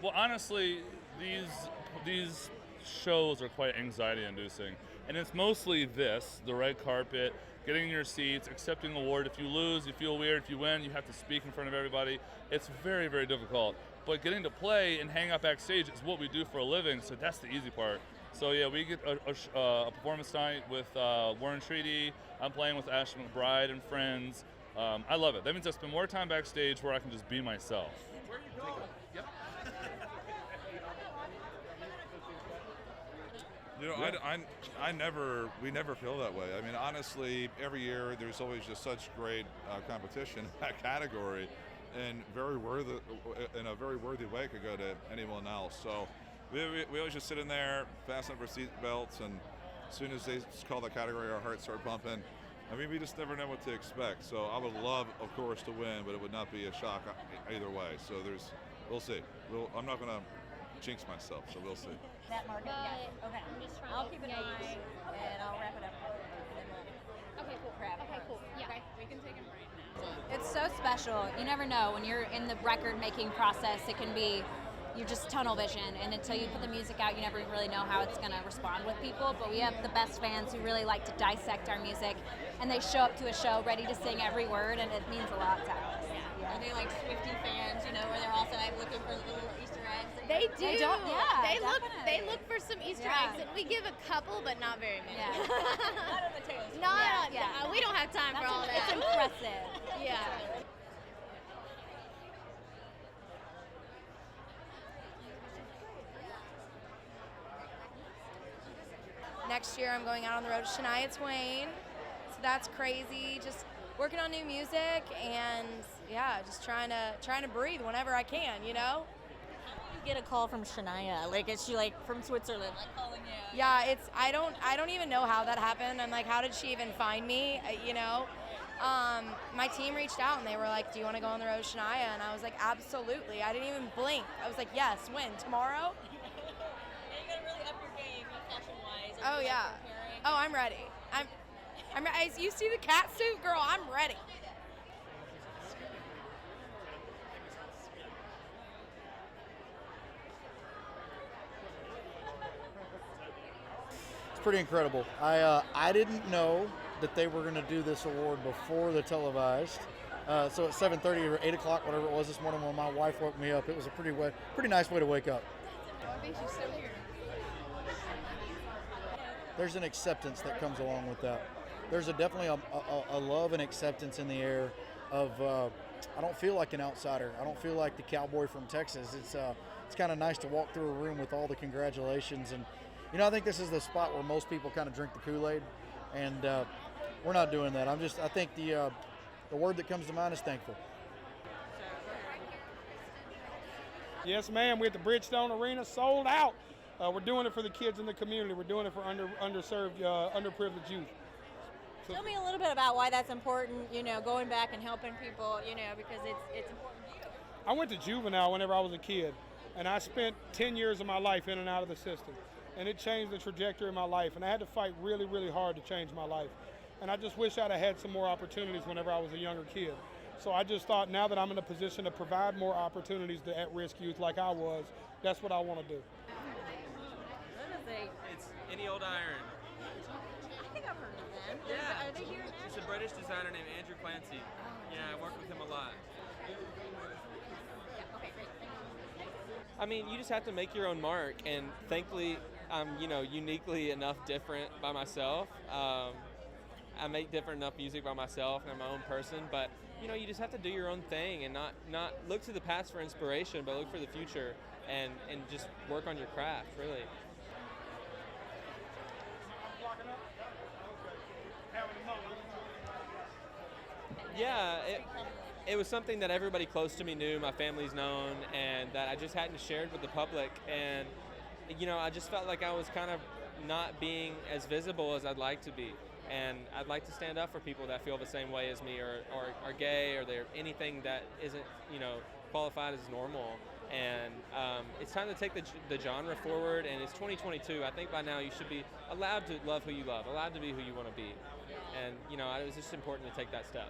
Well, honestly, these shows are quite anxiety-inducing, and it's mostly the red carpet, getting in your seats, accepting the award. If you lose, you feel weird. If you win, you have to speak in front of everybody. It's very, very difficult. But getting to play and hang out backstage is what we do for a living, so that's the easy part. So yeah, we get a performance night with Warren Treaty. I'm playing with Ash McBride and friends. I love it. That means I spend more time backstage where I can just be myself. Where are you going? Yep. You know, we never feel that way. I mean, honestly, every year there's always just such great competition in that category, and in a very worthy way could go to anyone else. So we always just sit in there, fasten up our seat belts, and as soon as they call the category, our hearts start pumping. I mean, we just never know what to expect. So I would love, of course, to win, but it would not be a shock either way. So we'll see. I'm not going to jinx myself, so we'll see. That market, yes. Okay. I'm just trying I'll to keep an get eye, used. and I'll wrap it up. And then we'll Okay, cool. grab it. Okay, cool. Yeah. Okay. We can take him right now. It's so special. You never know. When you're in the record making process, it can be, you're just tunnel vision. And until you put the music out, you never really know how it's going to respond with people. But we have the best fans who really like to dissect our music. And they show up to a show ready to sing every word, and it means a lot to us. Are they like Swiftie fans, you know, where they're also like looking for little Easter eggs? They do. They don't- yeah, They definitely. look for some Easter Yeah. eggs, and we give a couple, but not very many. Yeah. Not on the Taylor Swift. No, we don't have time for all It's that. impressive. Yeah. Next year I'm going out on the road to Shania Twain, so that's crazy. Just working on new music and yeah, just trying to breathe whenever I can, you know? You get a call from Shania, like is she like from Switzerland, like calling you? Yeah, I don't even know how that happened. I'm like, how did she even find me? You know? My team reached out and they were like, do you want to go on the road to Shania? And I was like, absolutely. I didn't even blink. I was like, yes, when? Tomorrow? And you gotta really up your game, fashion-wise. Oh yeah. Oh, I'm ready. You see the cat suit, girl? I'm ready. It's pretty incredible. I didn't know that they were going to do this award before the televised. So at 7:30 or 8 o'clock, whatever it was this morning, when my wife woke me up, it was a pretty nice way to wake up. I think she's still here. There's an acceptance that comes along with that. There's definitely a love and acceptance in the air of I don't feel like an outsider. I don't feel like the cowboy from Texas. It's kind of nice to walk through a room with all the congratulations, and I think this is the spot where most people kind of drink the Kool-Aid, and we're not doing that. I think the word that comes to mind is thankful. Yes, ma'am. We're at the Bridgestone Arena, sold out. We're doing it for the kids in the community. We're doing it for underserved, underprivileged youth. Tell me a little bit about why that's important, going back and helping people, because it's important to you. I went to juvenile whenever I was a kid, and I spent 10 years of my life in and out of the system. And it changed the trajectory of my life, and I had to fight really, really hard to change my life. And I just wish I'd have had some more opportunities whenever I was a younger kid. So I just thought, now that I'm in a position to provide more opportunities to at-risk youth like I was, that's what I want to do. It's Any Old Iron. I think I've heard of them. Yeah. Are they here in Nashville? It's a British designer named Andrew Clancy. Yeah, I work with him a lot. Yeah, okay, great. I mean, you just have to make your own mark, and thankfully, I'm uniquely enough different by myself. I make different enough music by myself, and I'm my own person. But you just have to do your own thing and not look to the past for inspiration, but look for the future and just work on your craft, really. Yeah, it was something that everybody close to me knew, my family's known, and that I just hadn't shared with the public. And, I just felt like I was kind of not being as visible as I'd like to be. And I'd like to stand up for people that feel the same way as me or are gay or they're anything that isn't, qualified as normal. And it's time to take the genre forward, and it's 2022. I think by now you should be allowed to love who you love, allowed to be who you want to be. And, it was just important to take that step.